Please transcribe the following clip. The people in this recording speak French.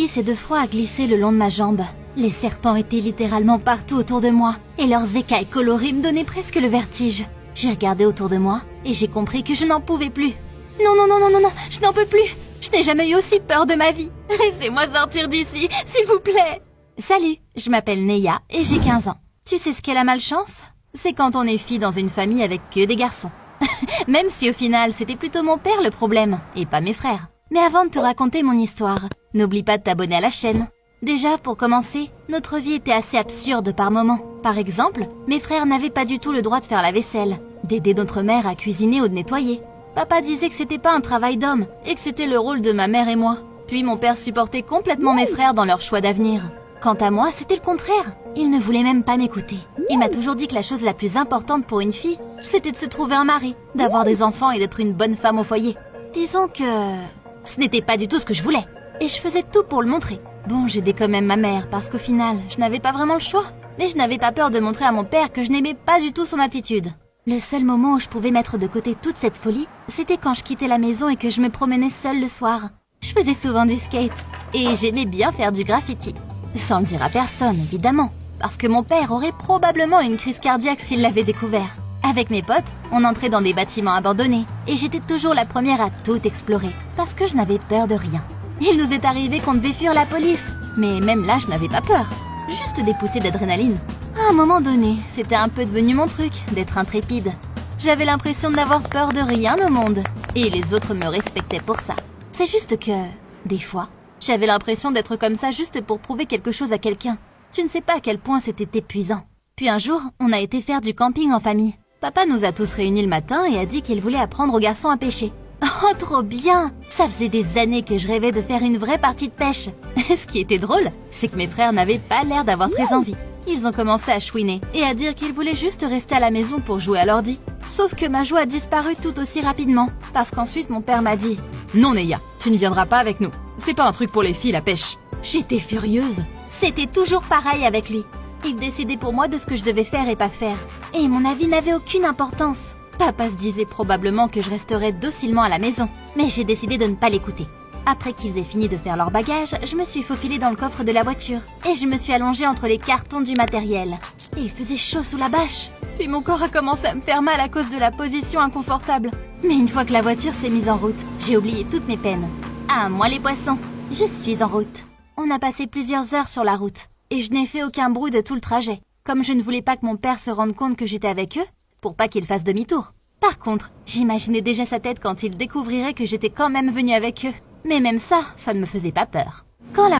Et de froid a glissé le long de ma jambe. Les serpents étaient littéralement partout autour de moi, et leurs écailles colorées me donnaient presque le vertige. J'ai regardé autour de moi, et j'ai compris que je n'en pouvais plus. Non, non, non, non, non, non, je n'en peux plus. Je n'ai jamais eu aussi peur de ma vie. Laissez-moi sortir d'ici, s'il vous plaît. Salut, je m'appelle Neya, et j'ai 15 ans. Tu sais ce qu'est la malchance? C'est quand on est fille dans une famille avec que des garçons. Même si au final, c'était plutôt mon père le problème, et pas mes frères. Mais avant de te raconter mon histoire, n'oublie pas de t'abonner à la chaîne. Déjà, pour commencer, notre vie était assez absurde par moments. Par exemple, mes frères n'avaient pas du tout le droit de faire la vaisselle, d'aider notre mère à cuisiner ou de nettoyer. Papa disait que c'était pas un travail d'homme, et que c'était le rôle de ma mère et moi. Puis mon père supportait complètement mes frères dans leur choix d'avenir. Quant à moi, c'était le contraire. Il ne voulait même pas m'écouter. Il m'a toujours dit que la chose la plus importante pour une fille, c'était de se trouver un mari, d'avoir des enfants et d'être une bonne femme au foyer. Disons que ce n'était pas du tout ce que je voulais. Et je faisais tout pour le montrer. Bon, j'aidais quand même ma mère, parce qu'au final, je n'avais pas vraiment le choix. Mais je n'avais pas peur de montrer à mon père que je n'aimais pas du tout son attitude. Le seul moment où je pouvais mettre de côté toute cette folie, c'était quand je quittais la maison et que je me promenais seule le soir. Je faisais souvent du skate, et j'aimais bien faire du graffiti. Sans le dire à personne, évidemment, parce que mon père aurait probablement une crise cardiaque s'il l'avait découvert. Avec mes potes, on entrait dans des bâtiments abandonnés, et j'étais toujours la première à tout explorer, parce que je n'avais peur de rien. Il nous est arrivé qu'on devait fuir la police, mais même là je n'avais pas peur, juste des poussées d'adrénaline. À un moment donné, c'était un peu devenu mon truc, d'être intrépide. J'avais l'impression de n'avoir peur de rien au monde, et les autres me respectaient pour ça. C'est juste que, des fois, j'avais l'impression d'être comme ça juste pour prouver quelque chose à quelqu'un. Tu ne sais pas à quel point c'était épuisant. Puis un jour, on a été faire du camping en famille. Papa nous a tous réunis le matin et a dit qu'il voulait apprendre aux garçons à pêcher. Oh, trop bien! Ça faisait des années que je rêvais de faire une vraie partie de pêche. Ce qui était drôle, c'est que mes frères n'avaient pas l'air d'avoir très envie. Ils ont commencé à chouiner et à dire qu'ils voulaient juste rester à la maison pour jouer à l'ordi. Sauf que ma joie a disparu tout aussi rapidement, parce qu'ensuite mon père m'a dit « Non Neya, tu ne viendras pas avec nous. C'est pas un truc pour les filles la pêche. » J'étais furieuse. C'était toujours pareil avec lui. Il décidait pour moi de ce que je devais faire et pas faire. Et mon avis n'avait aucune importance. Papa se disait probablement que je resterais docilement à la maison, mais j'ai décidé de ne pas l'écouter. Après qu'ils aient fini de faire leur bagage, je me suis faufilée dans le coffre de la voiture et je me suis allongée entre les cartons du matériel. Et il faisait chaud sous la bâche. Puis mon corps a commencé à me faire mal à cause de la position inconfortable. Mais une fois que la voiture s'est mise en route, j'ai oublié toutes mes peines. Ah, moi les poissons, je suis en route. On a passé plusieurs heures sur la route et je n'ai fait aucun bruit de tout le trajet. Comme je ne voulais pas que mon père se rende compte que j'étais avec eux, pour pas qu'il fasse demi-tour. Par contre, j'imaginais déjà sa tête quand il découvrirait que j'étais quand même venue avec eux. Mais même ça, ça ne me faisait pas peur. Quand la